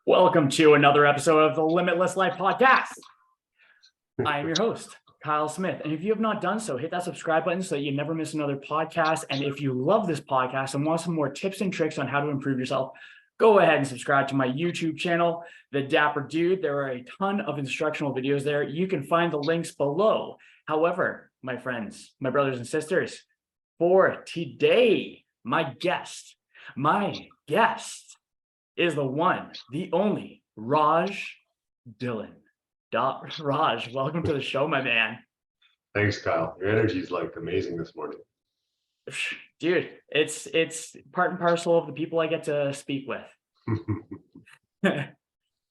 Welcome to another episode of the Limitless Life podcast. I am your host, Kyle Smith. And if you have not done so, hit that subscribe button so that you never miss another podcast. And if you love this podcast and want some more tips and tricks on how to improve yourself, go ahead and subscribe to my YouTube channel, The Dapper Dude. There are a ton of instructional videos there. You can find the links below. However, my friends, my brothers and sisters, for today, my guest is the one, the only Raj Dhillon. Raj, welcome to the show, my man. Thanks, Kyle. Your energy is like amazing this morning. Dude, it's part and parcel of the people I get to speak with.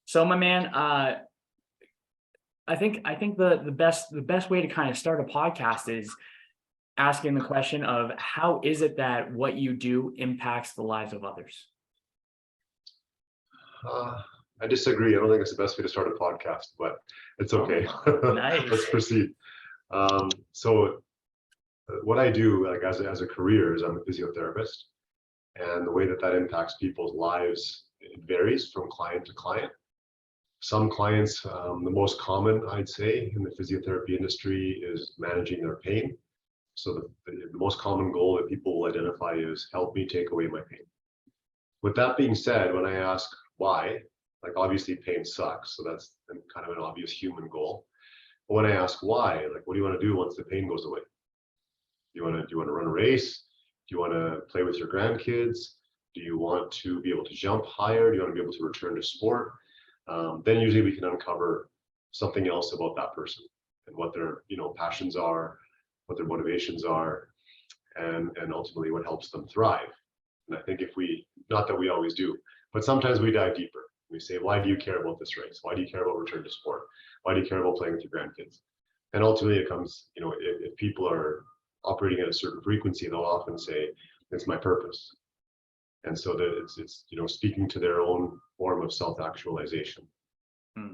So, my man, I think the best way to kind of start a podcast is asking the question of how is it that what you do impacts the lives of others? I disagree. I don't think it's the best way to start a podcast, but it's okay. Nice. Let's proceed. So what I do, like as a career, is I'm a physiotherapist, and the way that impacts people's lives, it varies from client to client. Some clients, the most common, I'd say, in the physiotherapy industry is managing their pain. So the most common goal that people will identify is help me take away my pain. With that being said, when I ask why, like obviously pain sucks, so that's kind of an obvious human goal. But when I ask why, like what do you want to do once the pain goes away? Do you want to run a race? Do you want to play with your grandkids? Do you want to be able to jump higher? Do you want to be able to return to sport? Then usually we can uncover something else about that person and what their passions are, what their motivations are, and ultimately what helps them thrive. And I think not that we always do, but sometimes we dive deeper. We say, why do you care about this race? Why do you care about return to sport? Why do you care about playing with your grandkids? And ultimately it comes, if people are operating at a certain frequency, they'll often say, it's my purpose. And so that it's speaking to their own form of self-actualization.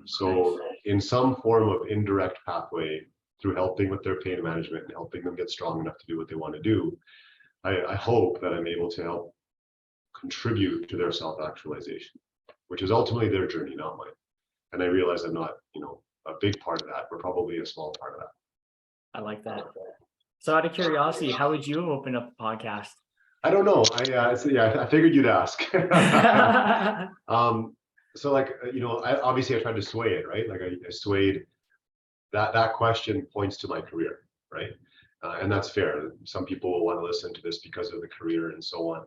So in some form of indirect pathway, through helping with their pain management and helping them get strong enough to do what they want to do, I hope that I'm able to help contribute to their self-actualization, which is ultimately their journey, not mine. And I realize I'm not, a big part of that. We're probably a small part of that. I like that. So out of curiosity, how would you have opened up the podcast? I don't know. I figured you'd ask. So like, I tried to sway it, right? Like I swayed that question points to my career, right? And that's fair. Some people will want to listen to this because of the career and so on.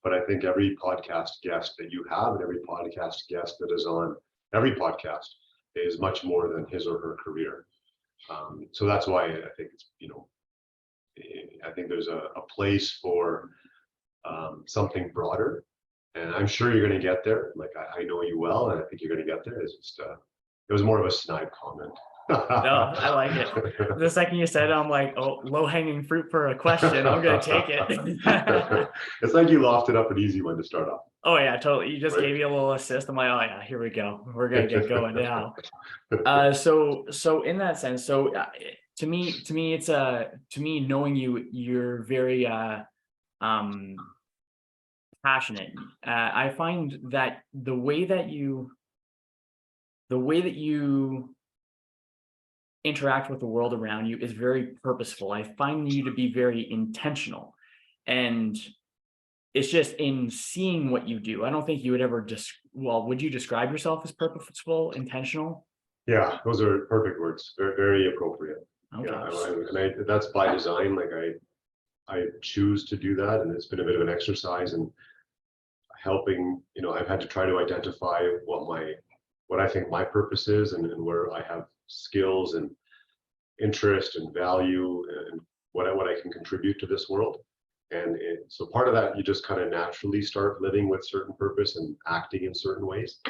But I think every podcast guest that you have and every podcast guest that is on every podcast is much more than his or her career. So that's why I think it's, I think there's a place for something broader. And I'm sure you're going to get there. Like I know you well, and I think you're going to get there. It's just, it was more of a snide comment. No, I like it. The second you said it, I'm like, oh, low-hanging fruit for a question. I'm going to take it. It's like you lofted up an easy one to start off. Oh, yeah, totally. You just gave me a little assist. I'm like, oh, yeah, here we go. We're going to get going now. So in that sense, to me, it's knowing you're very passionate. I find that the way that you interact with the world around you is very purposeful. I find you to be very intentional, and it's just in seeing what you do. I don't think you would ever would you describe yourself as purposeful, intentional? Yeah, those are perfect words. Very, very appropriate. Okay. Yeah, that's by design. Like I choose to do that, and it's been a bit of an exercise in helping. I've had to try to identify what I think my purpose is, and where I have skills and interest and value and what I can contribute to this world. And so part of that, you just kind of naturally start living with certain purpose and acting in certain ways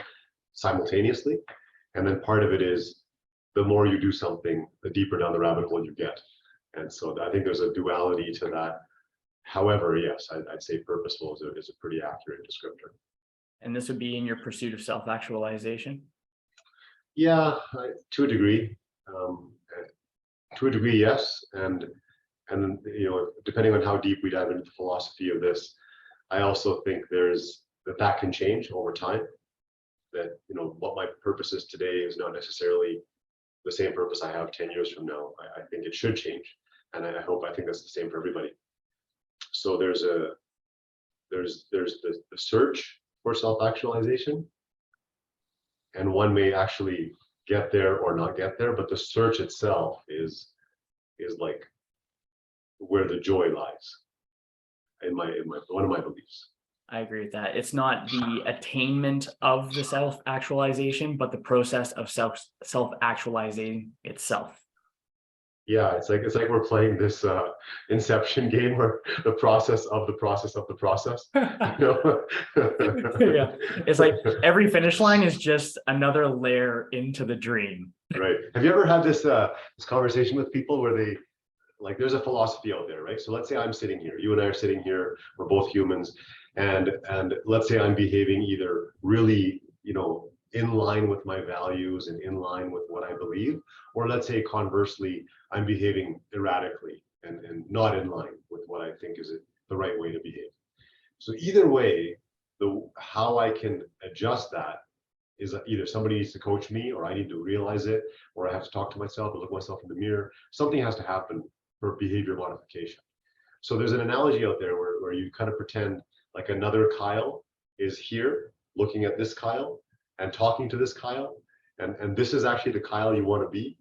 simultaneously. And then part of it is the more you do something, the deeper down the rabbit hole you get. And so I think there's a duality to that. However, yes, I'd say purposeful is a pretty accurate descriptor. And this would be in your pursuit of self-actualization? Yeah, to a degree. Yes. And depending on how deep we dive into the philosophy of this, I also think that can change over time. that, you know, what my purpose is today is not necessarily the same purpose I have 10 years from now. I think it should change. And I think that's the same for everybody. So there's the search for self-actualization, and one may actually get there or not get there, but the search itself is like where the joy lies in one of my beliefs. I agree with that. It's not the attainment of the self-actualization, but the process of self-actualizing itself. Yeah, it's like we're playing this Inception game where the process of the process of the process. You know? Yeah, it's like every finish line is just another layer into the dream. Right. Have you ever had this conversation with people where they, like, there's a philosophy out there, right? So let's say I'm sitting here, you and I are sitting here, we're both humans, and let's say I'm behaving either really, you know, in line with my values and in line with what I believe, or let's say conversely, I'm behaving erratically and not in line with what I think is the right way to behave. So either way, how I can adjust that is either somebody needs to coach me, or I need to realize it, or I have to talk to myself and look myself in the mirror. Something has to happen for behavior modification. So there's an analogy out there where you kind of pretend like another Kyle is here looking at this Kyle and talking to this Kyle, and this is actually the Kyle you want to be.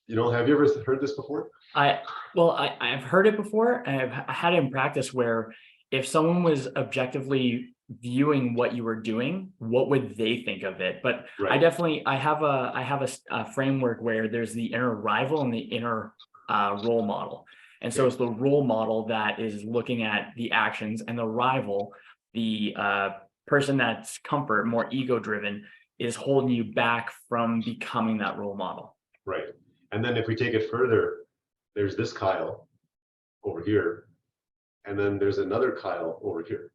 You know, have you ever heard this before? I've heard it before, and I had it in practice where if someone was objectively viewing what you were doing, what would they think of it? But Right. I have a framework where there's the inner rival and the inner role model. And so it's the role model that is looking at the actions, and the rival, the person that's comfort, more ego driven, is holding you back from becoming that role model. Right. And then if we take it further, there's this Kyle over here, and then there's another Kyle over here.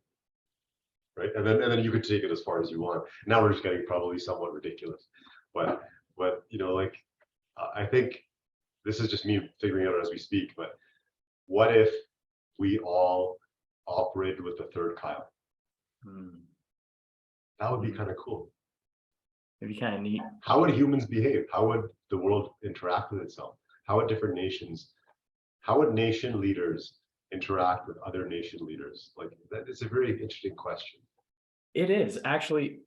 Right. And then you could take it as far as you want. Now we're just getting probably somewhat ridiculous. But you know, like, I think this is just me figuring out as we speak, but what if we all operated with the third Kyle? That would be kind of cool. It'd be kind of neat. How would humans behave? How would the world interact with itself? How would nation leaders interact with other nation leaders? Like, that is a very interesting question. It is actually.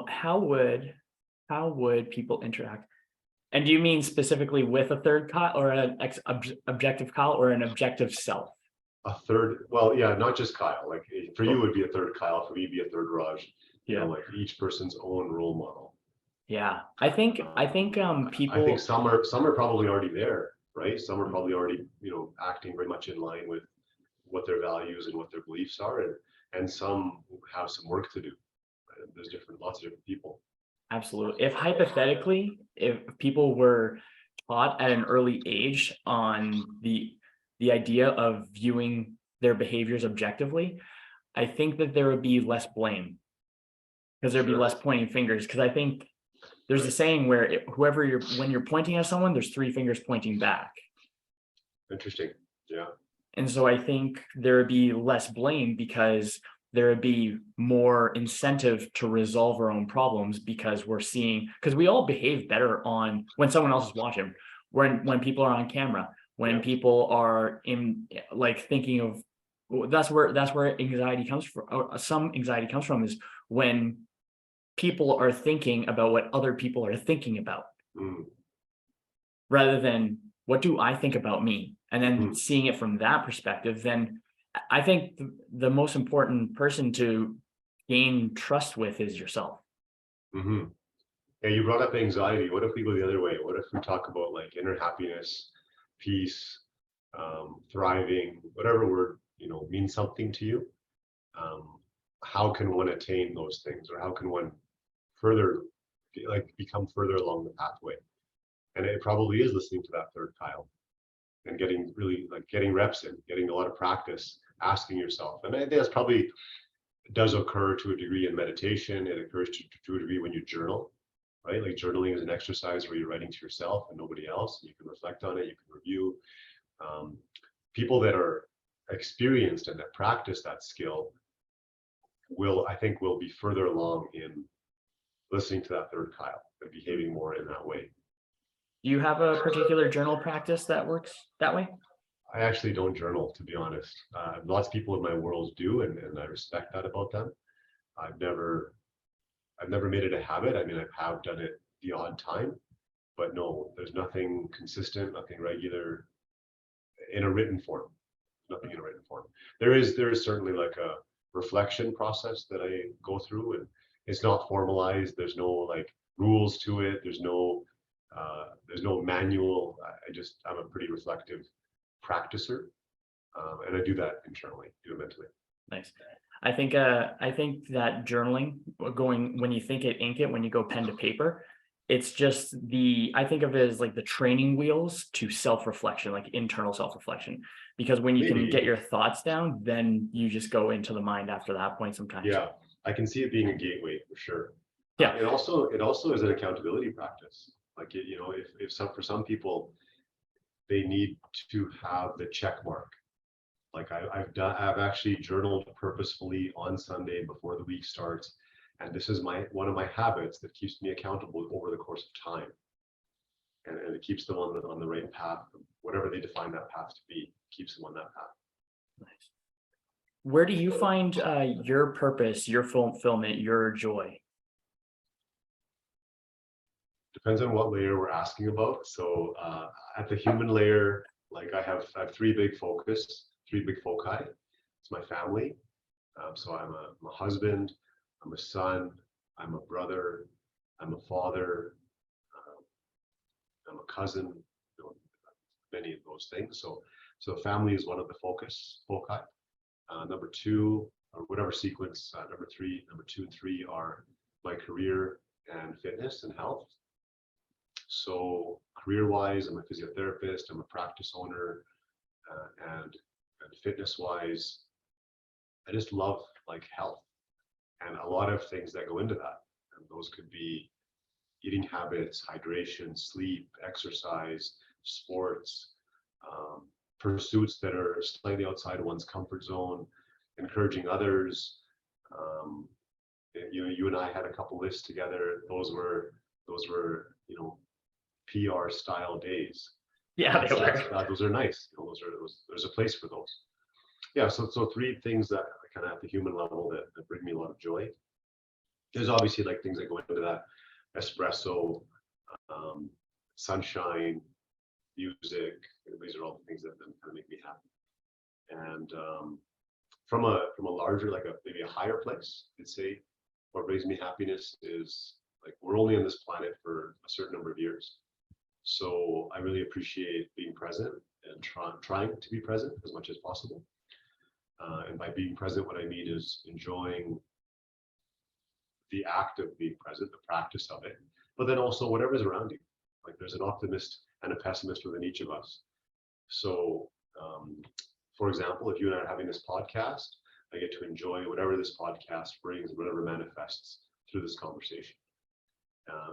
How would people interact? And do you mean specifically with a third Kyle, or an objective Kyle, or an objective self? A third, well, yeah, not just Kyle. Like, for you, it would be a third Kyle. For me, it'd be a third Raj. You know, like each person's own role model. Yeah, I think people. I think some are probably already there, right? Some are probably already, you know, acting very much in line with what their values and what their beliefs are, and some have some work to do. There's lots of different people. Absolutely. If hypothetically, if people were taught at an early age on the idea of viewing their behaviors objectively, I think that there would be less blame, because there'd be less pointing fingers. Because I think there's a saying where when you're pointing at someone, there's three fingers pointing back. Interesting. Yeah. And so I think there would be less blame, because there would be more incentive to resolve our own problems, because we all behave better when someone else is watching, when people are on camera, when people are in, like, thinking of, that's where anxiety comes from. Or some anxiety comes from is when people are thinking about what other people are thinking about, rather than what do I think about me, and then seeing it from that perspective. Then I think the most important person to gain trust with is yourself. Yeah, you brought up anxiety. What if we go the other way? What if we talk about, like, inner happiness, peace, thriving, whatever word, you know, means something to you? How can one attain those things, or how can one further, like, become further along the pathway? And it probably is listening to that third Kyle and getting reps in, getting a lot of practice, asking yourself. And I think that's probably does occur to a degree in meditation. It occurs to a degree when you journal, right? Like, journaling is an exercise where you're writing to yourself and nobody else. You can reflect on it, you can review. People that are experienced and that practice that skill will be further along in listening to that third Kyle and behaving more in that way. Do you have a particular journal practice that works that way? I actually don't journal, to be honest. Lots of people in my world do, and I respect that about them. I've never made it a habit. I mean, I have done it the odd time, but no, there's nothing consistent, nothing regular in a written form. Nothing in a written form. There is certainly like a reflection process that I go through, and it's not formalized. There's no like rules to it. There's no manual. I'm a pretty reflective practicer, and I do that internally, do it mentally. Nice. I think that journaling, when you think it, ink it, when you go pen to paper, it's just I think of it as like the training wheels to self-reflection, like internal self-reflection. Because when you can get your thoughts down, then you just go into the mind after that point sometimes. Yeah, I can see it being a gateway for sure. Yeah. It also is an accountability practice. Like, for some people, they need to have the check mark. Like I've actually journaled purposefully on Sunday before the week starts. And this is one of my habits that keeps me accountable over the course of time. And it keeps them on the right path, whatever they define that path to be, keeps them on that path. Nice. Where do you find your purpose, your fulfillment, your joy? Depends on what layer we're asking about. So at the human layer, like I have three big foci. It's my family. So I'm a husband, I'm a son, I'm a brother, I'm a father, I'm a cousin, many of those things. So family is one of the foci. Number two, or whatever sequence, number two and three are my career and fitness and health. So career-wise, I'm a physiotherapist, I'm a practice owner, and fitness-wise, I just love like health and a lot of things that go into that. And those could be eating habits, hydration, sleep, exercise, sports, pursuits that are slightly outside of one's comfort zone, encouraging others. You and I had a couple lists together. Those were PR style days. Yeah, they were. Those are nice. There's a place for those. Yeah. So three things that kind of at the human level that bring me a lot of joy. There's obviously like things that go into that: espresso, sunshine, music. These are all the things that kind of make me happy. And from a larger, like maybe a higher place, I'd say what brings me happiness is like we're only on this planet for a certain number of years. So I really appreciate being present and trying to be present as much as possible. And by being present, what I mean is enjoying the act of being present, the practice of it, but then also whatever's around you. Like there's an optimist and a pessimist within each of us. So, for example, if you and I are having this podcast, I get to enjoy whatever this podcast brings, whatever manifests through this conversation.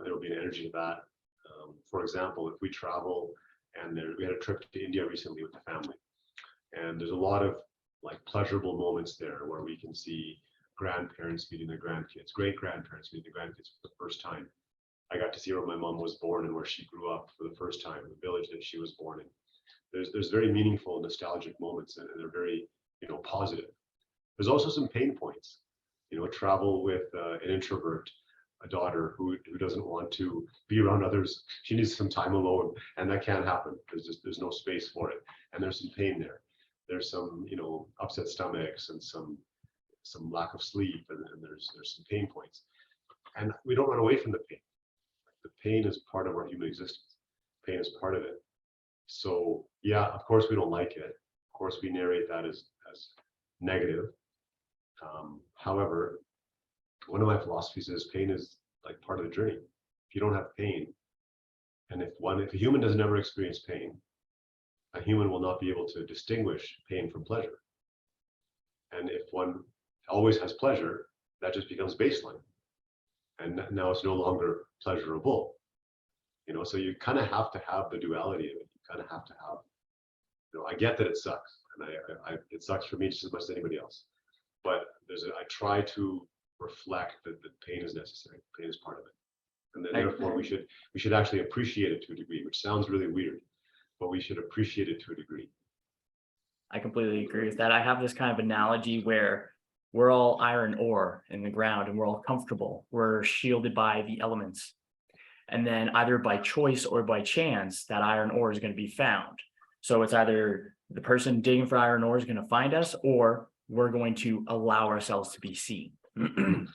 There will be an energy to that. For example, if we travel, and we had a trip to India recently with the family, and there's a lot of like pleasurable moments there where we can see grandparents meeting their grandkids, great grandparents meeting their grandkids for the first time. I got to see where my mom was born and where she grew up for the first time, the village that she was born in. There's very meaningful, nostalgic moments, and they're very, positive. There's also some pain points. Travel with an introvert, a daughter who doesn't want to be around others. She needs some time alone, and that can't happen. There's no space for it, and there's some pain there. There's some upset stomachs and some lack of sleep, and there's some pain points, and we don't run away from the pain. The pain is part of our human existence. Pain is part of it. So yeah, of course we don't like it. Of course we narrate that as negative. However, one of my philosophies is pain is like part of the journey. If you don't have pain, and if a human doesn't ever experience pain, a human will not be able to distinguish pain from pleasure. And if one always has pleasure, that just becomes baseline. And now it's no longer pleasurable. So you kind of have to have the duality of it. You kind of have to have, I get that it sucks, and it sucks for me just as much as anybody else. But I try to reflect that the pain is necessary. Pain is part of it. And then I- therefore we should actually appreciate it to a degree, which sounds really weird, but we should appreciate it to a degree. I completely agree with that. I have this kind of analogy where we're all iron ore in the ground and we're all comfortable. We're shielded by the elements. And then either by choice or by chance, that iron ore is going to be found. So it's either the person digging for iron ore is going to find us, or we're going to allow ourselves to be seen. And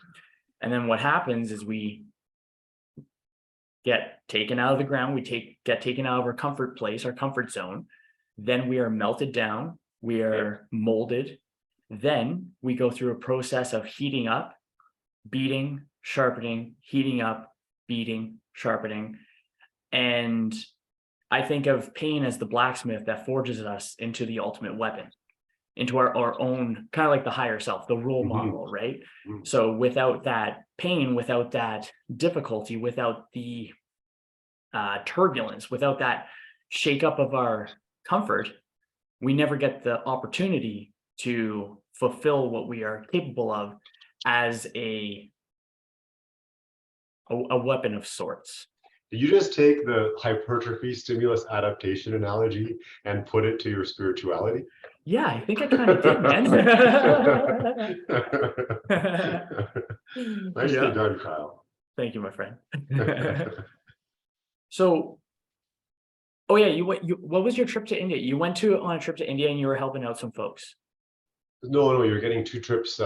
then what happens is we get taken out of the ground, get taken out of our comfort place, our comfort zone. Then we are melted down, we are molded. Then we go through a process of heating up, beating, sharpening, heating up, beating, sharpening. And I think of pain as the blacksmith that forges us into the ultimate weapon, into our own, kind of like the higher self, the role model, right? So without that pain, without that difficulty, without the turbulence, without that shakeup of our comfort, we never get the opportunity to fulfill what we are capable of as a weapon of sorts. Did you just take the hypertrophy stimulus adaptation analogy and put it to your spirituality? Yeah, I think I kind of did, man. Nicely done, Kyle. Thank you, my friend. So, oh yeah, what was your trip to India? You went on a trip to India and you were helping out some folks. No, you're getting two trips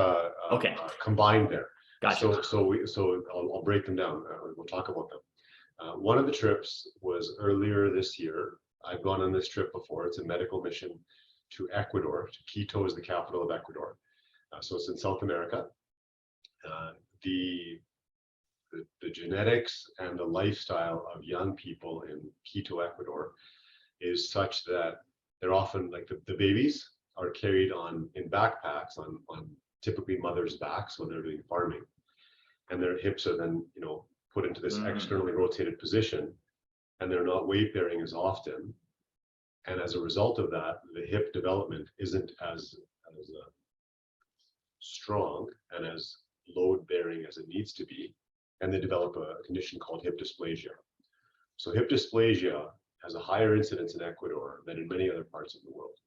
combined there. Gotcha. So I'll break them down. We'll talk about them. One of the trips was earlier this year. I've gone on this trip before. It's a medical mission to Ecuador. Quito is the capital of Ecuador. So it's in South America. The genetics and the lifestyle of young people in Quito, Ecuador is such that they're often like the babies are carried in backpacks on typically mothers' backs when they're doing farming, and their hips are then put into this externally rotated position, and they're not weight bearing as often, and as a result of that, the hip development isn't as strong and as load bearing as it needs to be, and they develop a condition called hip dysplasia. So hip dysplasia has a higher incidence in Ecuador than in many other parts of the world.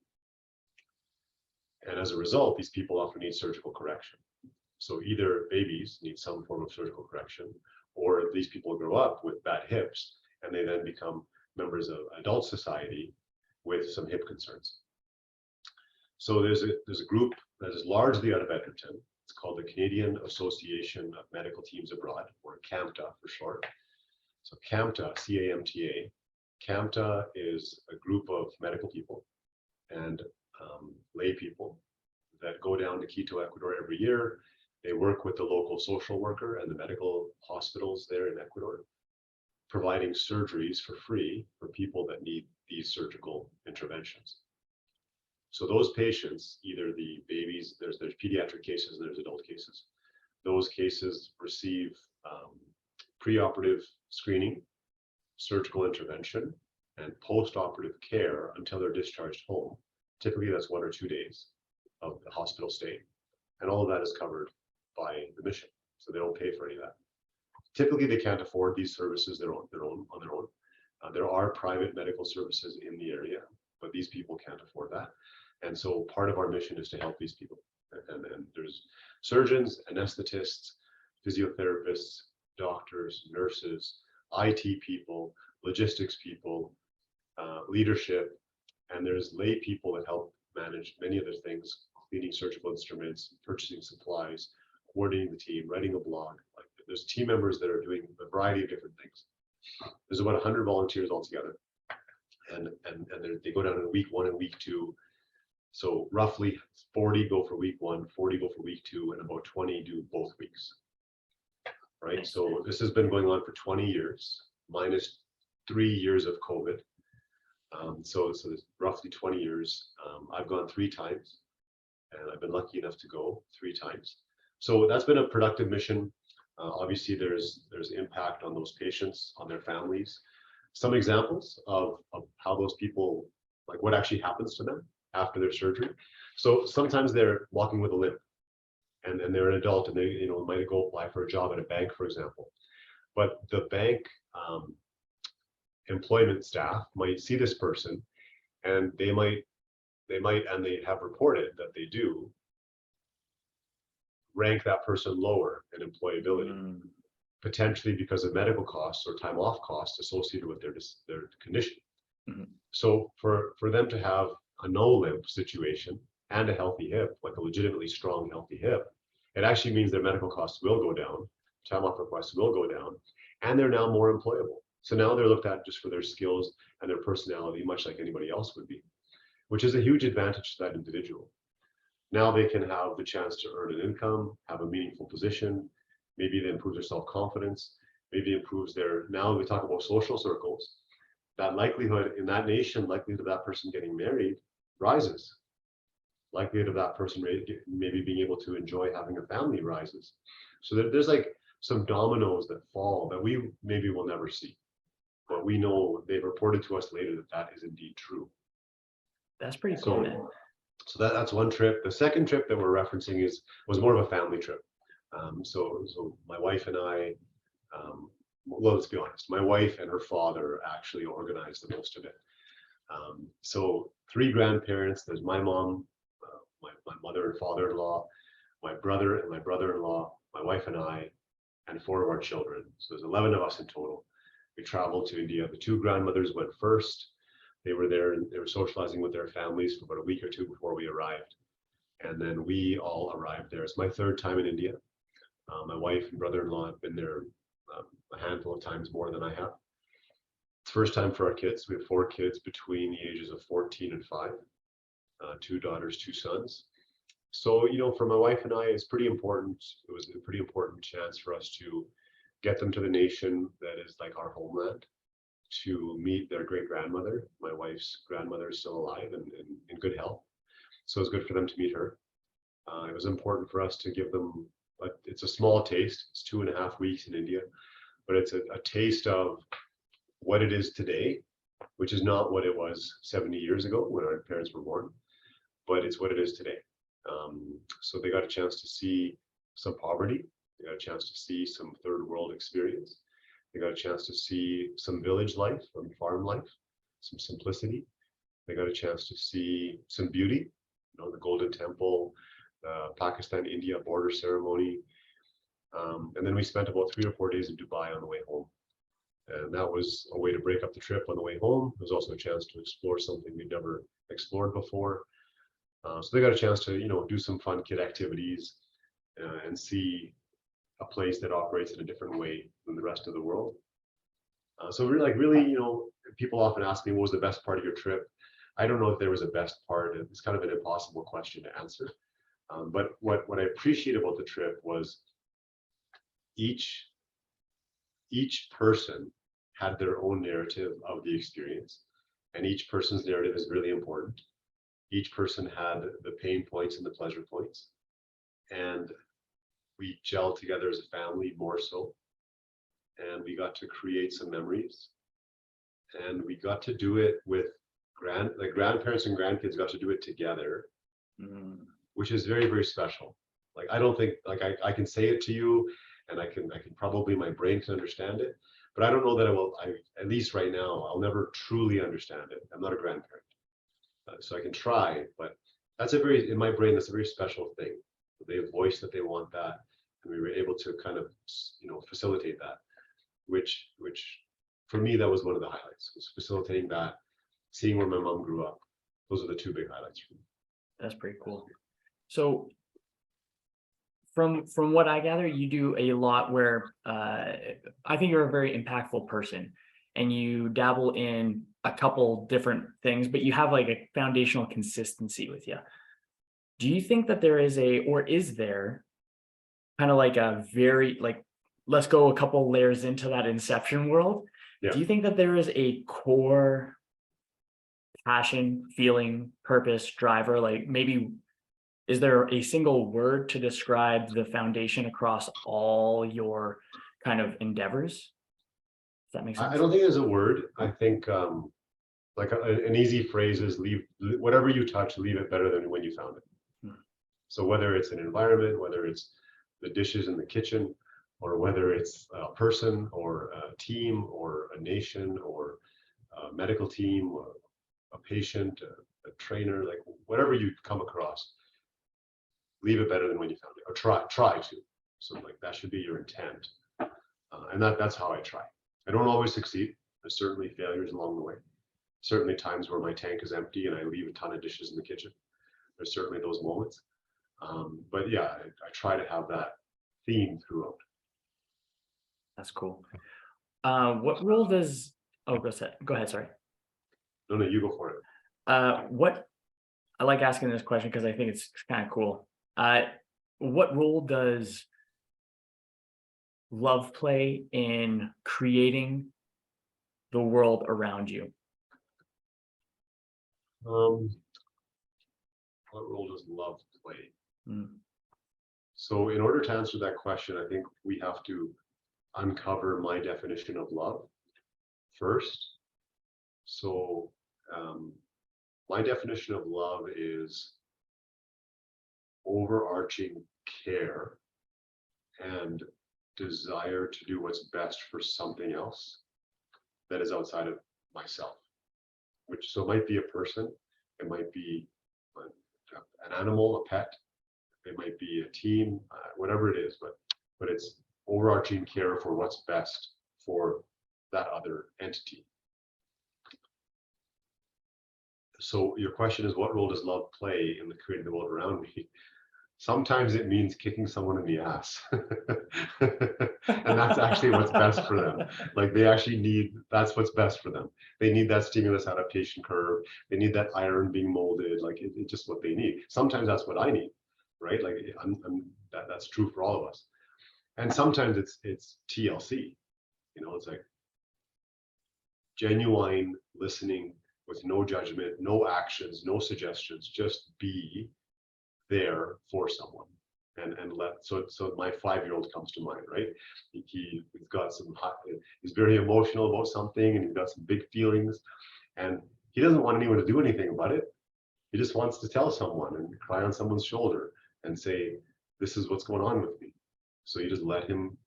And as a result, these people often need surgical correction. So either babies need some form of surgical correction, or these people grow up with bad hips and they then become members of adult society with some hip concerns. So there's a group that is largely out of Edmonton. It's called the Canadian Association of Medical Teams Abroad, or CAMTA for short. So CAMTA, C-A-M-T-A. CAMTA is a group of medical people and lay people that go down to Quito, Ecuador every year. They work with the local social worker and the medical hospitals there in Ecuador, providing surgeries for free for people that need these surgical interventions. So those patients, either the babies, there's pediatric cases and there's adult cases. Those cases receive preoperative screening, surgical intervention, and post-operative care until they're discharged home. Typically, that's 1 or 2 days of the hospital stay. And all of that is covered by the mission. So they don't pay for any of that. Typically, they can't afford these services on their own. There are private medical services in the area, but these people can't afford that. And so part of our mission is to help these people. And there's surgeons, anesthetists, physiotherapists, doctors, nurses, IT people, logistics people, leadership, and there's lay people that help manage many other things, cleaning surgical instruments, purchasing supplies, coordinating the team, writing a blog. Like, there's team members that are doing a variety of different things. There's about 100 volunteers altogether, and they go down in week 1 and week 2. So roughly 40 go for week 1, 40 go for week 2, and about 20 do both weeks. Right. So this has been going on for 20 years, minus 3 years of COVID. So it's roughly 20 years. I've gone 3 times, and I've been lucky enough to go 3 times. So that's been a productive mission. Obviously, there's impact on those patients, on their families. Some examples of how those people, like what actually happens to them after their surgery. So sometimes they're walking with a limp. and they're an adult, and they might go apply for a job at a bank, for example. But the bank employment staff might see this person, and they have reported that they do rank that person lower in employability, potentially because of medical costs or time off costs associated with their condition. So for them to have a no limp situation and a healthy hip, like a legitimately strong, healthy hip, it actually means their medical costs will go down, time off requests will go down, and they're now more employable. So now they're looked at just for their skills and their personality, much like anybody else would be, which is a huge advantage to that individual. Now they can have the chance to earn an income, have a meaningful position. Maybe they improve their self-confidence. Maybe improves now we talk about social circles. That likelihood in that nation, likelihood of that person getting married rises. Likelihood of that person maybe being able to enjoy having a family rises. So there's like some dominoes that fall that we maybe will never see. But we know they've reported to us later that is indeed true. That's pretty cool, man. So that's one trip. The second trip that we're referencing was more of a family trip. So my wife and I, well, let's be honest, my wife and her father actually organized the most of it. So 3 grandparents. There's my mom, my mother and father-in-law, my brother and my brother-in-law, my wife and I, and 4 of our children. So there's 11 of us in total. We traveled to India. The 2 grandmothers went first. They were there and they were socializing with their families for about a week or 2 before we arrived. And then we all arrived there. It's my 3rd time in India. My wife and brother-in-law have been there a handful of times more than I have. It's first time for our kids. We have 4 kids between the ages of 14 and 5, 2 daughters, 2 sons. So, for my wife and I, it's pretty important. It was a pretty important chance for us to get them to the nation that is like our homeland, to meet their great grandmother. My wife's grandmother is still alive and in good health. So it's good for them to meet her. It was important for us to give them, it's a small taste. It's 2.5 weeks in India, but it's a taste of what it is today, which is not what it was 70 years ago when our parents were born, but it's what it is today. So they got a chance to see some poverty. They got a chance to see some third world experience. They got a chance to see some village life, some farm life, some simplicity. They got a chance to see some beauty, the Golden Temple, the Pakistan-India border ceremony. And then we spent about 3 or 4 days in Dubai on the way home. And that was a way to break up the trip on the way home. It was also a chance to explore something we'd never explored before. So they got a chance to, do some fun kid activities and see a place that operates in a different way than the rest of the world. So really, people often ask me, what was the best part of your trip? I don't know if there was a best part. It's kind of an impossible question to answer. But what I appreciate about the trip was each person had their own narrative of the experience, and each person's narrative is really important. Each person had the pain points and the pleasure points, and we gelled together as a family more so, and we got to create some memories, and we got to do it with grandparents and grandkids got to do it together, which is very, very special. Like, I don't think, I can say it to you, and I can probably, my brain can understand it, but I don't know that at least right now, I'll never truly understand it. I'm not a grandparent. So I can try, but in my brain, that's a very special thing. They have voiced that they want that, and we were able to kind of, facilitate that, which for me, that was one of the highlights, was facilitating that, seeing where my mom grew up. Those are the 2 big highlights for me. That's pretty cool. So from what I gather, you do a lot where I think you're a very impactful person, and you dabble in a couple different things, but you have like a foundational consistency with you. Do you think that there is is there kind of like a very, let's go a couple layers into that inception world? Yeah. Do you think that there is a core passion, feeling, purpose, driver? Like, maybe, is there a single word to describe the foundation across all your kind of endeavors? Does that make sense? I don't think there's a word. I think an easy phrase is whatever you touch, leave it better than when you found it. So whether it's an environment, whether it's the dishes in the kitchen, or whether it's a person or a team or a nation or a medical team or a patient, a trainer, like whatever you come across, leave it better than when you found it, or try to. So like that should be your intent. And that's how I try. I don't always succeed. There's certainly failures along the way. Certainly times where my tank is empty and I leave a ton of dishes in the kitchen. There's certainly those moments. But yeah, I try to have that theme throughout. That's cool. What role does, oh, go ahead, sorry. No, you go for it. I like asking this question because I think it's kind of cool. What role does love play in creating the world around you? What role does love play? So in order to answer that question, I think we have to uncover my definition of love first. So my definition of love is overarching care and desire to do what's best for something else that is outside of myself. Which so it might be a person, it might be an animal, a pet, it might be a team, whatever it is, but it's overarching care for what's best for that other entity. So your question is, what role does love play in the creating the world around me? Sometimes it means kicking someone in the ass. And that's actually what's best for them. Like they actually need, that's what's best for them. They need that stimulus adaptation curve. They need that iron being molded. Like it's just what they need. Sometimes that's what I need, right? Like that's true for all of us. And sometimes it's TLC, it's like genuine listening with no judgment, no actions, no suggestions, just be there for someone and so my 5-year-old comes to mind, right? He's got he's very emotional about something and he's got some big feelings and he doesn't want anyone to do anything about it. He just wants to tell someone and cry on someone's shoulder and say, this is what's going on with me. So you just let him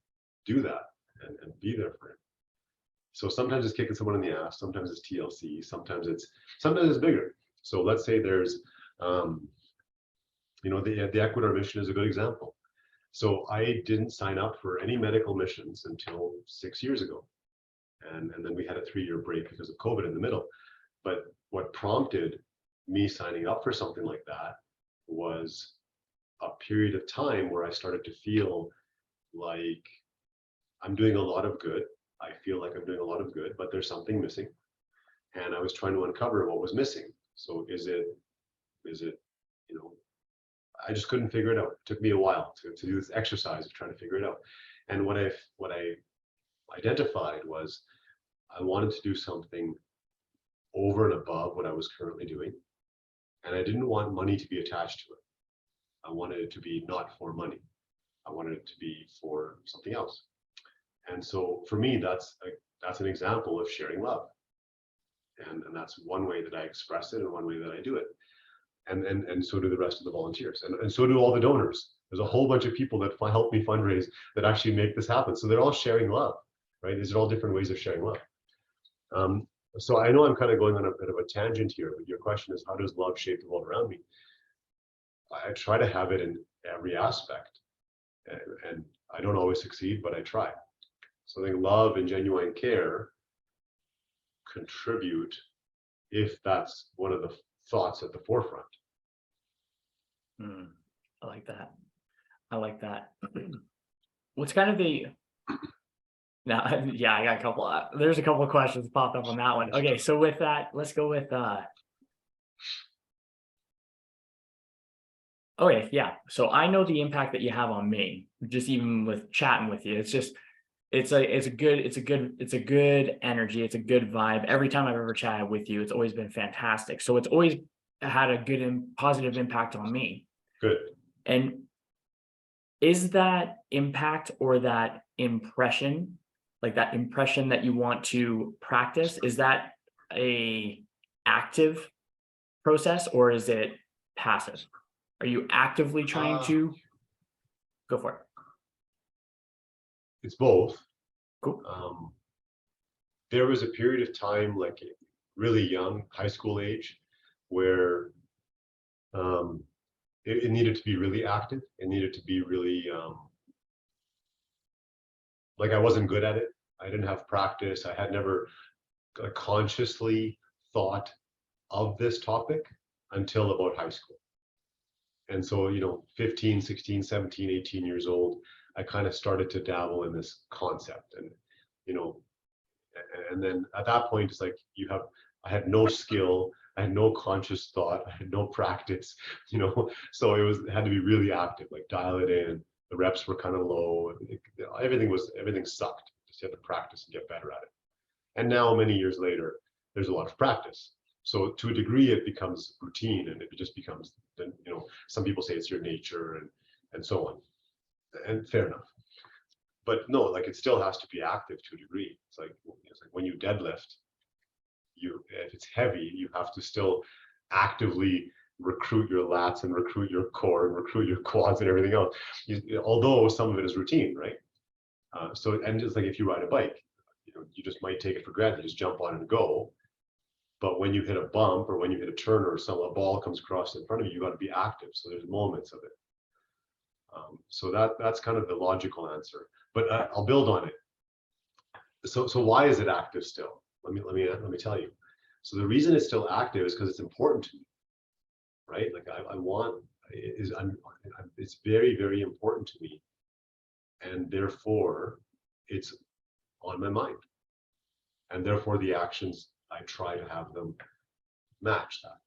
do that and be there for him. So sometimes it's kicking someone in the ass, sometimes it's TLC, sometimes it's bigger. So let's say there's the Ecuador mission is a good example. So I didn't sign up for any medical missions until 6 years ago. And then we had a 3-year break because of COVID in the middle. But what prompted me signing up for something like that was a period of time where I started to feel like I'm doing a lot of good. I feel like I'm doing a lot of good, but there's something missing. And I was trying to uncover what was missing. So is it, I just couldn't figure it out. It took me a while to do this exercise of trying to figure it out. And what I identified was I wanted to do something over and above what I was currently doing. And I didn't want money to be attached to it. I wanted it to be not for money. I wanted it to be for something else. And so for me, that's an example of sharing love. And that's one way that I express it and one way that I do it. And so do the rest of the volunteers. And so do all the donors. There's a whole bunch of people that help me fundraise that actually make this happen. So they're all sharing love, right? These are all different ways of sharing love. So I know I'm kind of going on a bit of a tangent here, but your question is, how does love shape the world around me? I try to have it in every aspect. And I don't always succeed, but I try. So I think love and genuine care contribute if that's one of the thoughts at the forefront. I like that. I like that. What's kind of the now? Yeah, I got a couple. There's a couple of questions popped up on that one. Okay, so with that, let's go with. Okay, yeah. So I know the impact that you have on me, just even with chatting with you. It's just, it's a good energy. It's a good vibe. Every time I've ever chatted with you, it's always been fantastic. So it's always had a good and positive impact on me. Good. And is that impact or that impression, like that impression that you want to practice, is that a active process or is it passive? Are you actively trying to go for it? It's both. Cool. There was a period of time, like really young, high school age, where it needed to be really active. It needed to be really like I wasn't good at it. I didn't have practice. I had never consciously thought of this topic until about high school. And so, 15, 16, 17, 18 years old, I kind of started to dabble in this concept. And, and then at that point, it's like I had no skill, I had no conscious thought, I had no practice, so it had to be really active, like dial it in. The reps were kind of low. Everything sucked. Just had to practice and get better at it. And now, many years later, there's a lot of practice. So to a degree, it becomes routine, and it just becomes, some people say it's your nature and so on. And fair enough. But no, like it still has to be active to a degree. It's like when you deadlift, if it's heavy, you have to still actively recruit your lats and recruit your core and recruit your quads and everything else. Although some of it is routine, right? And just like if you ride a bike, you just might take it for granted, you just jump on and go. But when you hit a bump or when you hit a turn or a ball comes across in front of you, you got to be active. So there's moments of it. So that's kind of the logical answer. But I'll build on it. So why is it active still? Let me tell you. So the reason it's still active is because it's important to me, right? Like it's very, very important to me, and therefore it's on my mind, and therefore the actions I try to have them match that.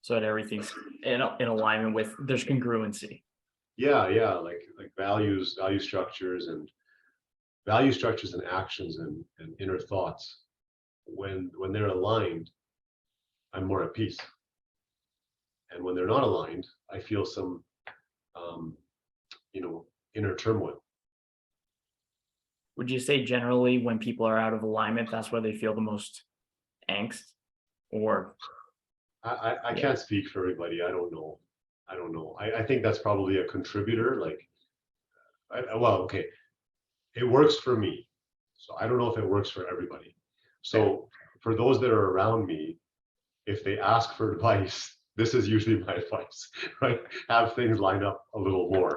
So that everything's in alignment with, there's congruency. Yeah, like value structures and actions and inner thoughts. When they're aligned, I'm more at peace. And when they're not aligned, I feel some inner turmoil. Would you say generally when people are out of alignment, that's where they feel the most angst? Or I can't speak for everybody. I don't know. I think that's probably a contributor. Like, okay, it works for me. So I don't know if it works for everybody. So for those that are around me, if they ask for advice, this is usually my advice, right? Have things lined up a little more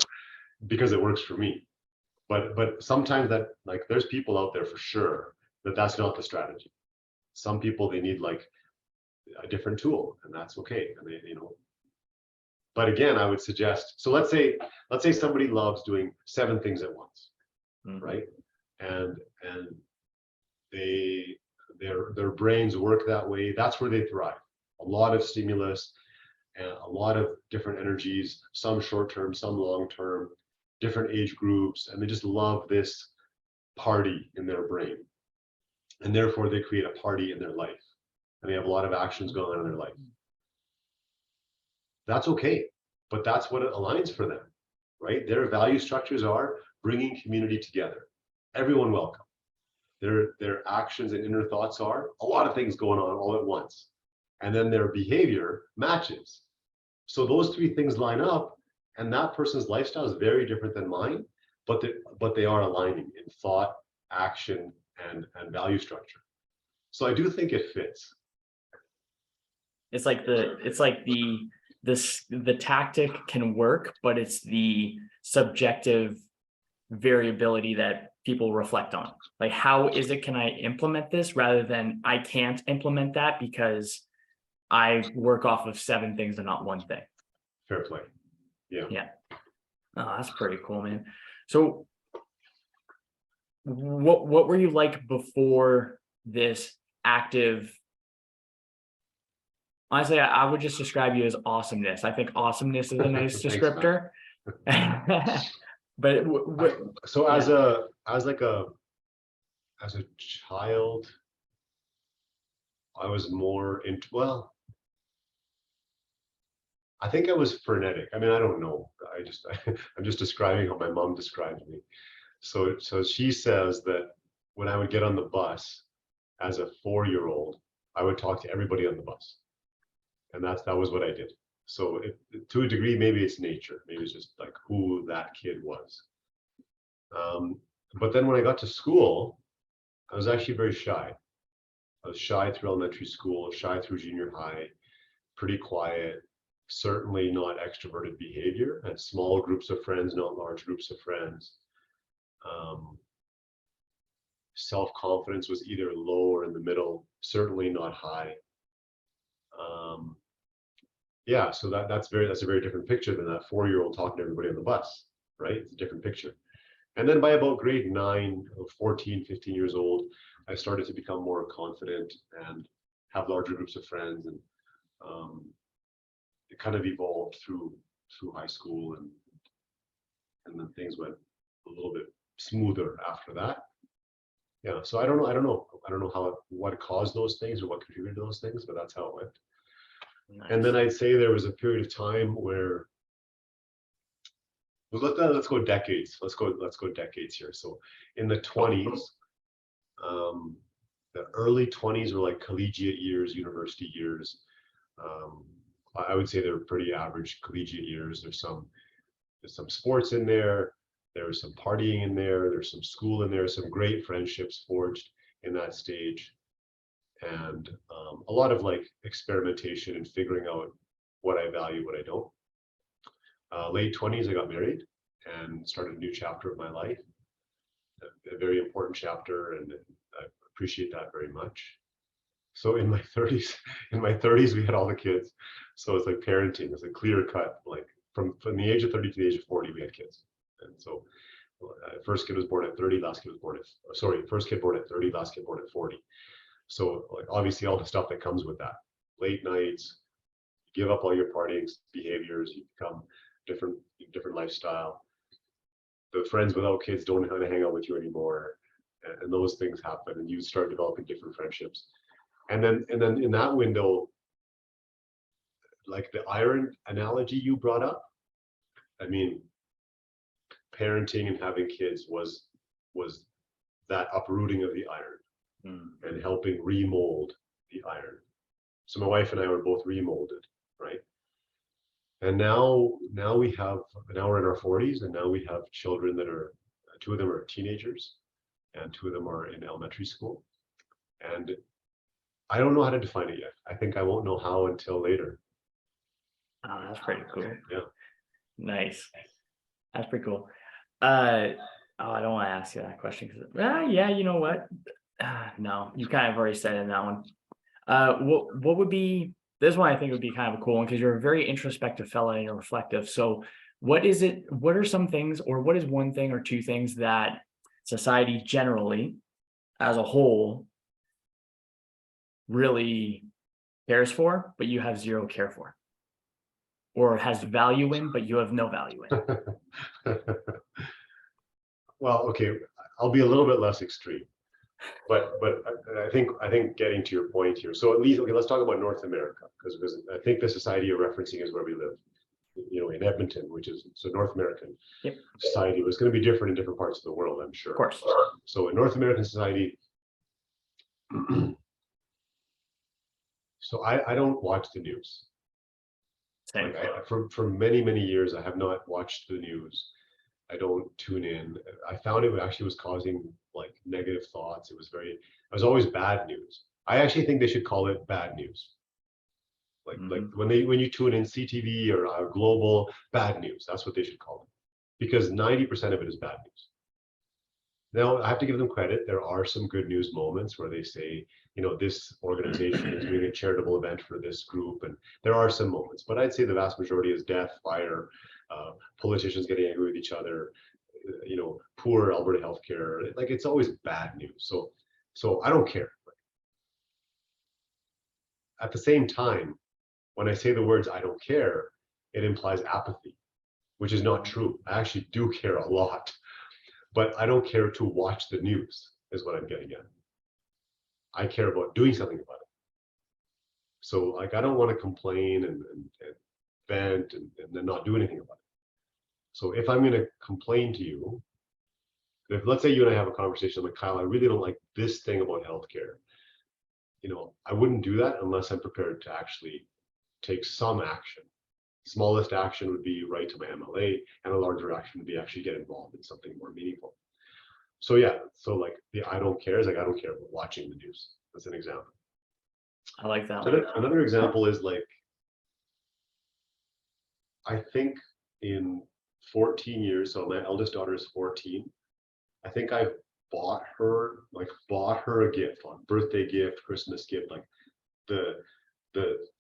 because it works for me. But sometimes that, like, there's people out there for sure that's not the strategy. Some people, they need like a different tool, and that's okay. And they, but again, I would suggest, so let's say somebody loves doing 7 things at once, right? And their brains work that way. That's where they thrive. A lot of stimulus and a lot of different energies, some short-term, some long-term, different age groups, and they just love this party in their brain. And therefore they create a party in their life. And they have a lot of actions going on in their life. That's okay, but that's what it aligns for them, right? Their value structures are bringing community together. Everyone welcome. Their actions and inner thoughts are a lot of things going on all at once. And then their behavior matches. So those 3 things line up, and that person's lifestyle is very different than mine, but they are aligning in thought, action, and value structure. So I do think it fits. It's like the tactic can work, but it's the subjective variability that people reflect on. Like, how can I implement this, rather than I can't implement that because I work off of 7 things and not 1 thing. Fair play. Yeah. Oh, that's pretty cool, man. So what were you like before this active? Honestly, I would just describe you as awesomeness. I think awesomeness is a nice descriptor. But so as a child, I was more into, well, I think I was frenetic. I mean, I don't know. I'm just describing how my mom described me. So she says that when I would get on the bus as a 4-year-old, I would talk to everybody on the bus. And that was what I did. So to a degree, maybe it's nature. Maybe it's just like who that kid was. But then when I got to school, I was actually very shy. I was shy through elementary school, shy through junior high, pretty quiet, certainly not extroverted behavior, and small groups of friends, not large groups of friends. Self-confidence was either low or in the middle, certainly not high. Yeah, so that's a very different picture than that 4-year-old talking to everybody on the bus, right? It's a different picture. And then by about grade 9, 14, 15 years old, I started to become more confident and have larger groups of friends, and it kind of evolved through high school, and then things went a little bit smoother after that. Yeah, so I don't know what caused those things or what contributed to those things, but that's how it went. Nice. And then I'd say there was a period of time where, let's go decades. Let's go decades here. So in the 20s, the early 20s were like collegiate years, university years. I would say they were pretty average collegiate years. There's some sports in there. There was some partying in there. There's some school in there. Some great friendships forged in that stage, and a lot of like experimentation and figuring out what I value, what I don't. Late 20s, I got married and started a new chapter of my life, a very important chapter, and I appreciate that very much. So in my 30s, we had all the kids. So it's like parenting. It's a clear cut, like from the age of 30 to the age of 40, we had kids. And so first kid was born at 30, last kid was born at, first kid born at 30, last kid born at 40. So like obviously all the stuff that comes with that, late nights, you give up all your partying behaviors, you become different lifestyle. The friends without kids don't want to hang out with you anymore, and those things happen, and you start developing different friendships. And then in that window, like the iron analogy you brought up, I mean, parenting and having kids was that uprooting of the iron and helping remold the iron. So my wife and I were both remolded, right? And now we're in our 40s, and now we have children that are, 2 of them are teenagers and 2 of them are in elementary school. And I don't know how to define it yet. I think I won't know how until later. Oh, that's pretty cool. Yeah. Nice. That's pretty cool. I don't want to ask you that question because, yeah, you know what? No, you kind of already said it in that one. What would be, this one I think would be kind of a cool one because you're a very introspective fella and you're reflective. So what are some things, or what is one thing or 2 things that society generally as a whole really cares for, but you have zero care for? Or has value in, but you have no value in? Well, okay, I'll be a little bit less extreme, but I think getting to your point here. So at least, okay, let's talk about North America, because I think the society you're referencing is where we live, in Edmonton, which is, so North American society was going to be different in different parts of the world, I'm sure. Of course. So in North American society, so I don't watch the news. Same. Like for many years, I have not watched the news. I don't tune in. I found it actually was causing like negative thoughts. It was always bad news. I actually think they should call it bad news. Like when you tune in CTV or global, bad news, that's what they should call it, because 90% of it is bad news. Now, I have to give them credit. There are some good news moments where they say, this organization is doing a charitable event for this group, and there are some moments, but I'd say the vast majority is death, fire, politicians getting angry with each other, poor Alberta healthcare. Like, it's always bad news. So I don't care. At the same time, when I say the words "I don't care," it implies apathy, which is not true. I actually do care a lot, but I don't care to watch the news, is what I'm getting at. I care about doing something about it. So like, I don't want to complain and vent and then not do anything about it. So if I'm going to complain to you, let's say you and I have a conversation, I'm like, Kyle, I really don't like this thing about healthcare. I wouldn't do that unless I'm prepared to actually take some action. Smallest action would be write to my MLA, and a larger action would be actually get involved in something more meaningful. So yeah, so like the I don't care is like I don't care about watching the news. That's an example. I like that. Another example is like, I think in 14 years, so my eldest daughter is 14, I think I've bought her a gift, on birthday gift, Christmas gift, like the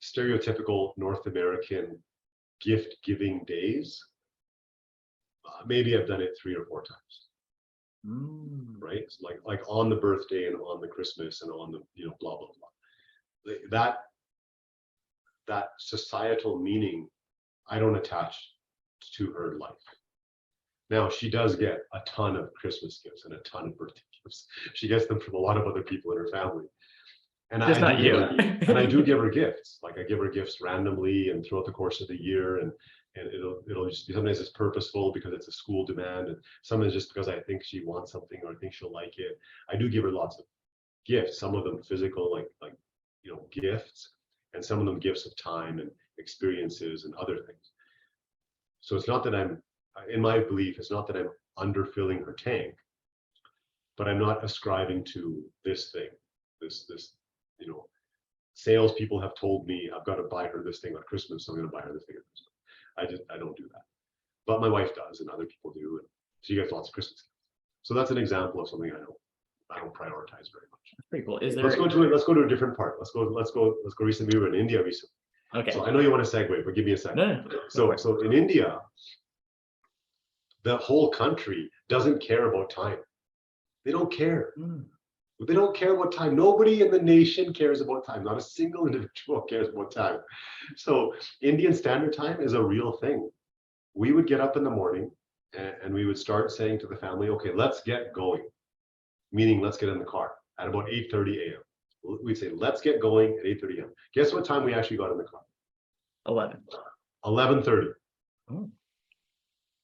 stereotypical North American gift giving days. Maybe I've done it 3 or 4 times. Right? It's like on the birthday and on the Christmas and on the, blah, blah, blah. That societal meaning, I don't attach to her life. Now, she does get a ton of Christmas gifts and a ton of birthday gifts. She gets them from a lot of other people in her family. And Just not you. And I do give her gifts. Like I give her gifts randomly and throughout the course of the year. And it'll just be, sometimes it's purposeful because it's a school demand, and sometimes just because I think she wants something or I think she'll like it. I do give her lots of gifts, some of them physical, like gifts, and some of them gifts of time and experiences and other things. So it's not that I'm, in my belief, it's not that I'm underfilling her tank, but I'm not ascribing to this thing, this salespeople have told me I've got to buy her this thing on Christmas, so I'm going to buy her this thing on Christmas. I don't do that, but my wife does, and other people do, and she gets lots of Christmas gifts. So that's an example of something I don't prioritize very much. That's pretty cool. Is there? Let's go to a different part. Let's go recently. We were in India recently. Okay. So I know you want to segue, but give me a second. No. So in India, the whole country doesn't care about time. They don't care. They don't care about time. Nobody in the nation cares about time. Not a single individual cares about time. So Indian Standard Time is a real thing. We would get up in the morning and we would start saying to the family, okay, let's get going. Meaning, let's get in the car at about 8:30 a.m. We'd say, let's get going at 8:30 a.m. Guess what time we actually got in the car? 11:30.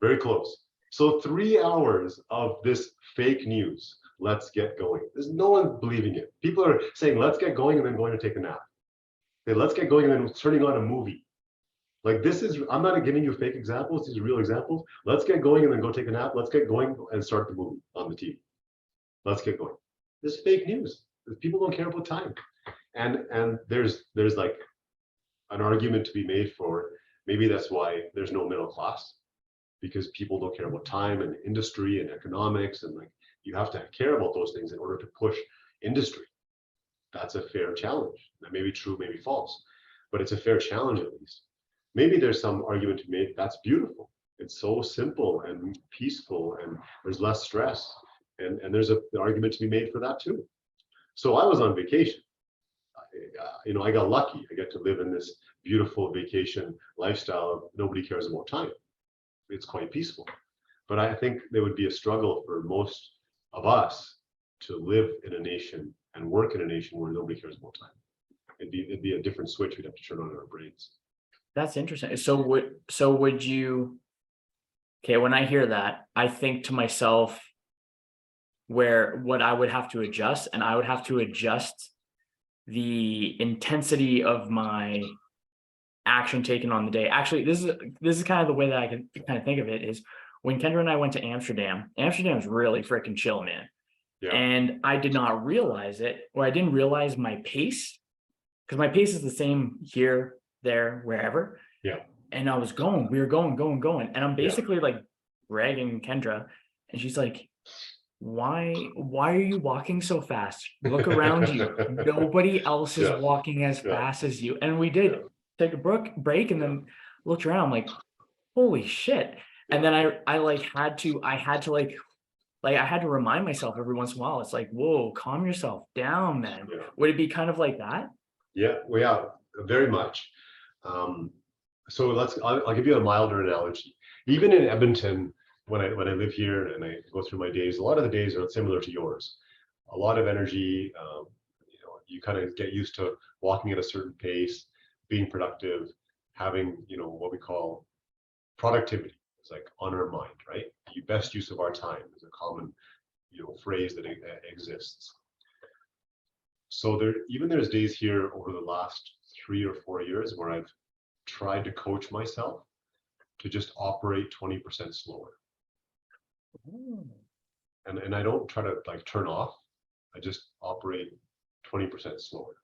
Very close. So 3 hours of this fake news. Let's get going. There's no one believing it. People are saying, let's get going, and then going to take a nap. Okay, let's get going, and then turning on a movie. Like this is, I'm not giving you fake examples. These are real examples. Let's get going and then go take a nap. Let's get going and start the movie on the TV. Let's get going. This is fake news. People don't care about time. And there's like an argument to be made for, maybe that's why there's no middle class, because people don't care about time and industry and economics, and like you have to care about those things in order to push industry. That's a fair challenge. That may be true, maybe false, but it's a fair challenge at least. Maybe there's some argument to be made, that's beautiful. It's so simple and peaceful, and there's less stress. And there's an argument to be made for that too. So I was on vacation. I got lucky. I get to live in this beautiful vacation lifestyle of nobody cares about time. It's quite peaceful. But I think there would be a struggle for most of us to live in a nation and work in a nation where nobody cares about time. It'd be a different switch we'd have to turn on in our brains. That's interesting. So would you? Okay, when I hear that, I think to myself, what I would have to adjust, and I would have to adjust the intensity of my action taken on the day. Actually, this is kind of the way that I can kind of think of it is when Kendra and I went to Amsterdam. Amsterdam's really freaking chill, man. Yeah. And I did not realize it, or I didn't realize my pace, because my pace is the same here, there, wherever. Yeah. And we were going. And I'm basically like ragging Kendra, and she's like, why are you walking so fast? Look around you. Nobody else is walking as fast as you. And we did take a break and then looked around. I'm like, holy shit. And then I had to remind myself every once in a while. It's like, whoa, calm yourself down, man. Yeah. Would it be kind of like that? Yeah, well, yeah, very much. So I'll give you a milder analogy. Even in Edmonton, when I live here and I go through my days, a lot of the days are similar to yours. A lot of energy. You kind of get used to walking at a certain pace, being productive, having what we call productivity. It's like on our mind, right? The best use of our time is a common phrase that exists. So there's days here over the last 3 or 4 years where I've tried to coach myself to just operate 20% slower. And I don't try to like turn off. I just operate 20% slower.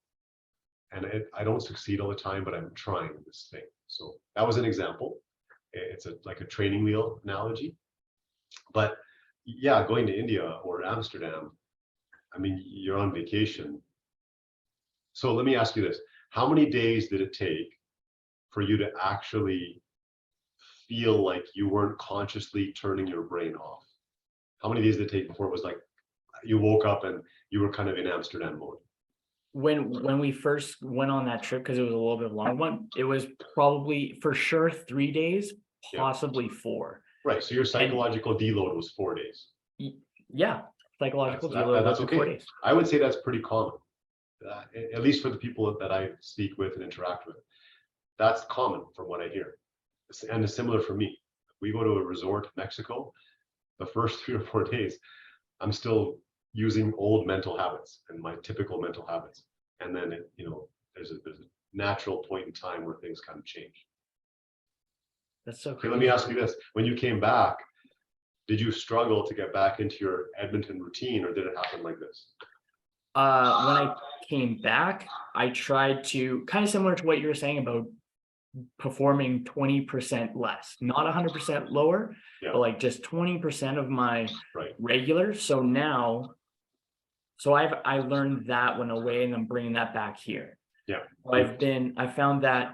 And I don't succeed all the time, but I'm trying this thing. So that was an example. It's like a training wheel analogy. But yeah, going to India or Amsterdam, I mean, you're on vacation. So let me ask you this. How many days did it take for you to actually feel like you weren't consciously turning your brain off? How many days did it take before it was like you woke up and you were kind of in Amsterdam mode? When we first went on that trip, because it was a little bit long one, it was probably for sure 3 days, possibly 4. Right. So your psychological deload was 4 days. Yeah, psychological That's deload was okay. 4 days. I would say that's pretty common, at least for the people that I speak with and interact with. That's common from what I hear. And it's similar for me. We go to a resort in Mexico, the first 3 or 4 days, I'm still using old mental habits and my typical mental habits. And then, there's a natural point in time where things kind of change. That's so Okay, let me ask you this. When you came back, did you struggle to get back into your Edmonton routine, or did it happen like this? When I came back, I tried to, kind of similar to what you were saying about performing 20% less, not 100% lower, but like just 20% of my regular. So now, I learned that went away, and I'm bringing that back here. Yeah. I found that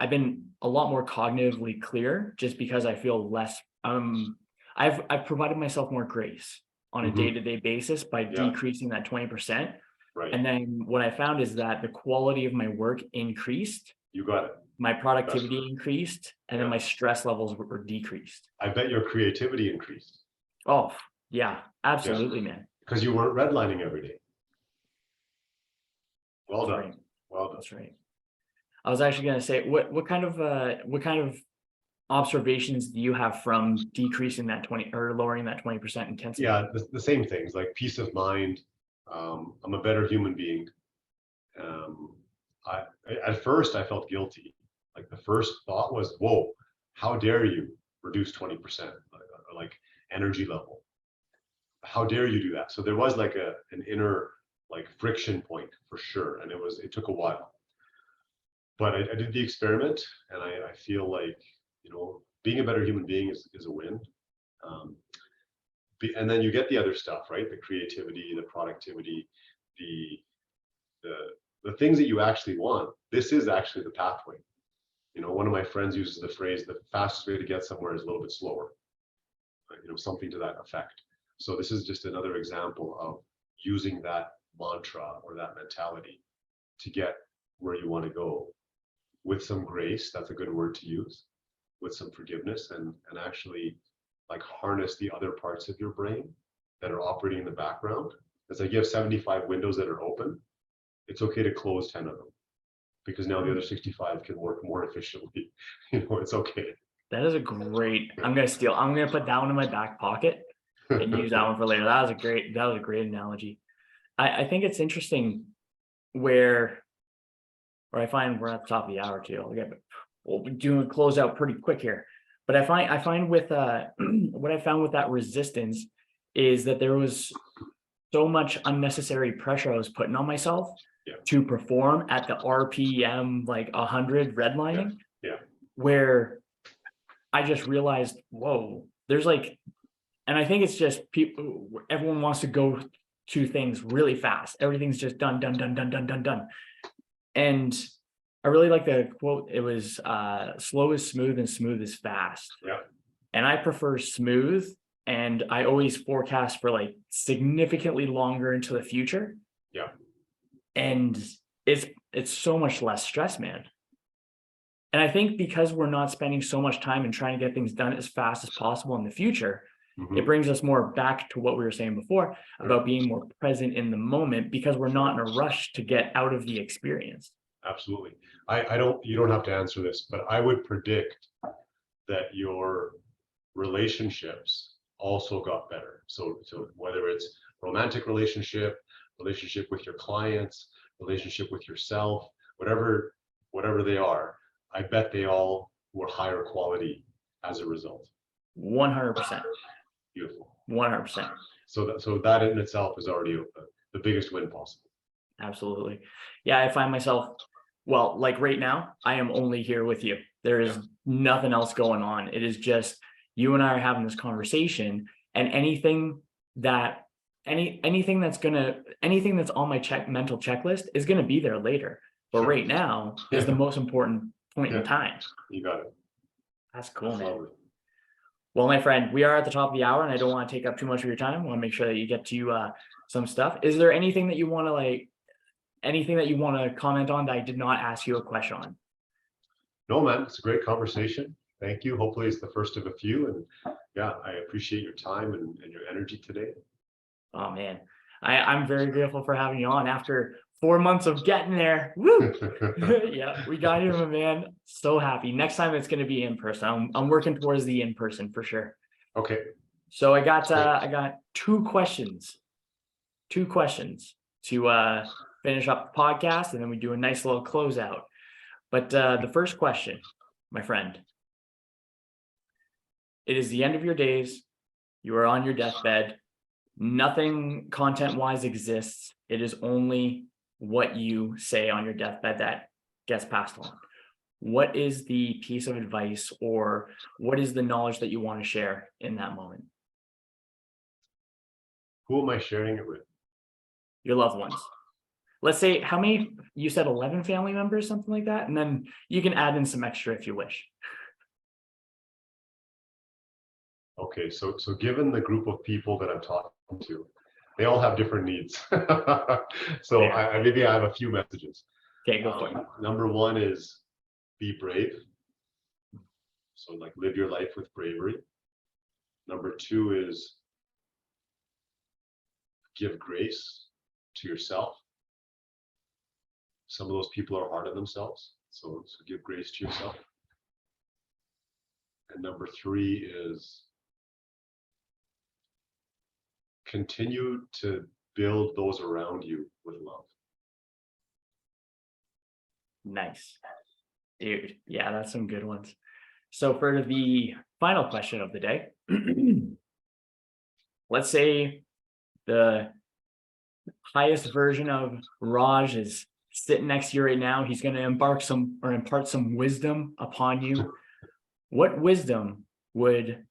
I've been a lot more cognitively clear, just because I feel less, I've provided myself more grace on a day-to-day basis by decreasing that 20%. Right. And then what I found is that the quality of my work increased. You got it. My productivity increased, and then my stress levels were decreased. I bet your creativity increased. Oh, yeah, absolutely, man. Because you weren't redlining every day. Well done. Right. Well done. That's right. I was actually going to say, what kind of observations do you have from decreasing that 20 or lowering that 20% intensity? Yeah, the same things, like peace of mind. I'm a better human being. At first I felt guilty. Like the first thought was, whoa, how dare you reduce 20%, like energy level? How dare you do that? So there was like an inner like friction point for sure. And it took a while. But I did the experiment, and I feel like, being a better human being is a win. And then you get the other stuff, right? The creativity, the productivity, the things that you actually want. This is actually the pathway. One of my friends uses the phrase, the fastest way to get somewhere is a little bit slower. Something to that effect. So this is just another example of using that mantra or that mentality to get where you want to go with some grace. That's a good word to use, with some forgiveness, and actually like harness the other parts of your brain that are operating in the background. It's like you have 75 windows that are open. It's okay to close 10 of them, because now the other 65 can work more efficiently. It's okay. That is a great, I'm going to put that one in my back pocket and use that one for later. That was a great analogy. I think it's interesting where I find we're at the top of the hour too. We'll be doing a closeout pretty quick here. But I find with what I found with that resistance is that there was so much unnecessary pressure I was putting on myself to perform at the RPM like 100 redlining, where I just realized, whoa, there's like, and I think it's just everyone wants to go to things really fast. Everything's just done. And I really like the quote. It was slow is smooth and smooth is fast. Yeah. And I prefer smooth, and I always forecast for like significantly longer into the future. Yeah. And it's so much less stress, man. And I think because we're not spending so much time and trying to get things done as fast as possible in the future, it brings us more back to what we were saying before about being more present in the moment, because we're not in a rush to get out of the experience. Absolutely. You don't have to answer this, but I would predict that your relationships also got better. So whether it's romantic relationship with your clients, relationship with yourself, whatever whatever they are, I bet they all were higher quality as a result. 100%. Beautiful. 100%. So that in itself is already the biggest win possible. Absolutely. Yeah, I find myself, well, like right now, I am only here with you. There is nothing else going on. It is just you and I are having this conversation, and anything that's on my mental checklist is gonna be there later. But Sure. right now is the most important point in time. You got it. That's cool, man. Absolutely. Well, my friend, we are at the top of the hour, and I don't want to take up too much of your time. I want to make sure that you get to some stuff. Is there anything that you want to comment on that I did not ask you a question on? No, man, it's a great conversation. Thank you. Hopefully it's the first of a few. And yeah, I appreciate your time and your energy today. Oh man, I'm very grateful for having you on after 4 months of getting there. Woo! Yeah, we got here, my man. So happy. Next time it's going to be in person. I'm working towards the in person for sure. Okay. So I got two questions to finish up the podcast, and then we do a nice little closeout. But the first question, my friend, it is the end of your days. You are on your deathbed. Nothing content-wise exists. It is only what you say on your deathbed that gets passed on. What is the piece of advice, or what is the knowledge that you want to share in that moment? Who am I sharing it with? Your loved ones. Let's say, how many, you said 11 family members, something like that, and then you can add in some extra if you wish. Okay, so given the group of people that I'm talking to, they all have different needs. So maybe I have a few messages. Okay, go for it. Number one is be brave. So like live your life with bravery. Number two is give grace to yourself. Some of those people are hard on themselves, so give grace to yourself. And number three is continue to build those around you with love. Nice. Dude, yeah, that's some good ones. So for the final question of the day, let's say the highest version of Raj is sitting next to you right now. He's going to impart some wisdom upon you. What wisdom would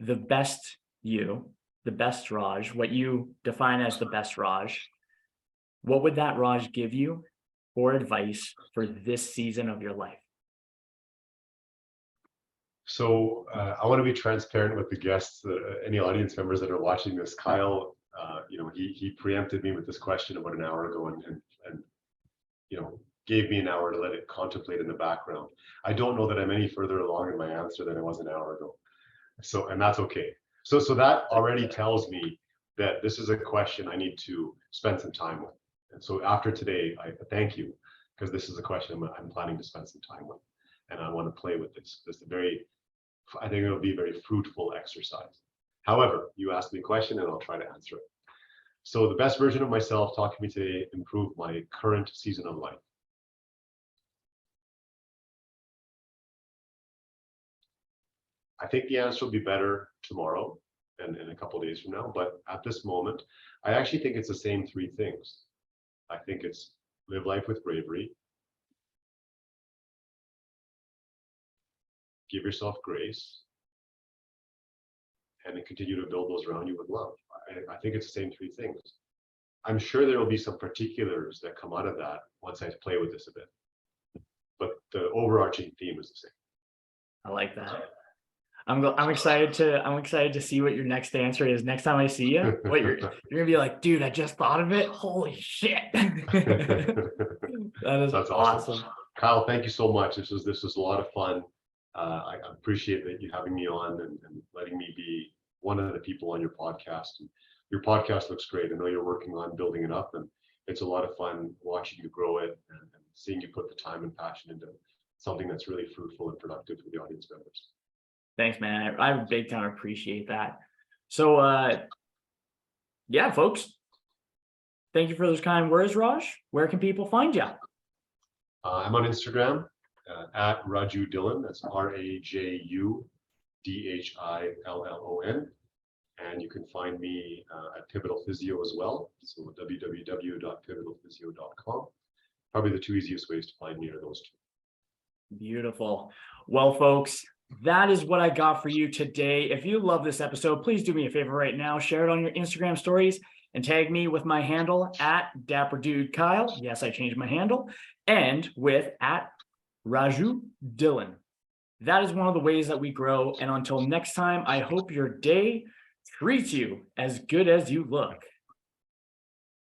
the best you, the best Raj, what you define as the best Raj, what would that Raj give you for advice for this season of your life? So I want to be transparent with the guests, any audience members that are watching this. Kyle, he preempted me with this question about an hour ago, and gave me an hour to let it contemplate in the background. I don't know that I'm any further along in my answer than I was an hour ago. So, and that's okay. So that already tells me that this is a question I need to spend some time with. And so after today, I thank you, because this is a question I'm planning to spend some time with, and I want to play with this. I think it'll be a very fruitful exercise. However, you asked me a question and I'll try to answer it. So the best version of myself taught me today improve my current season of life. I think the answer will be better tomorrow and in a couple of days from now. But at this moment, I actually think it's the same three things. I think it's live life with bravery, give yourself grace, and then continue to build those around you with love. I think it's the same three things. I'm sure there will be some particulars that come out of that once I play with this a bit. But the overarching theme is the same. I like that. I'm excited to see what your next answer is. Next time I see you, what you're gonna be like, dude, I just thought of it. Holy shit. That's awesome. Kyle, thank you so much. This was a lot of fun. I appreciate that you having me on and letting me be one of the people on your podcast. And your podcast looks great. I know you're working on building it up, and it's a lot of fun watching you grow it and seeing you put the time and passion into something that's really fruitful and productive for the audience members. Thanks, man. I big time appreciate that. So, yeah, folks, thank you for those kind words, Raj. Where can people find you? I'm on Instagram at Raju Dhillon. That's RAJUDHILLON. And you can find me at Pivotal Physio as well. So www.pivotalphysio.com. Probably the two easiest ways to find me are those two. Beautiful. Well, folks, that is what I got for you today. If you love this episode, please do me a favor right now. Share it on your Instagram stories and tag me with my handle at DapperDudeKyle. Yes, I changed my handle. And with at Raju Dhillon. That is one of the ways that we grow. And until next time, I hope your day treats you as good as you look.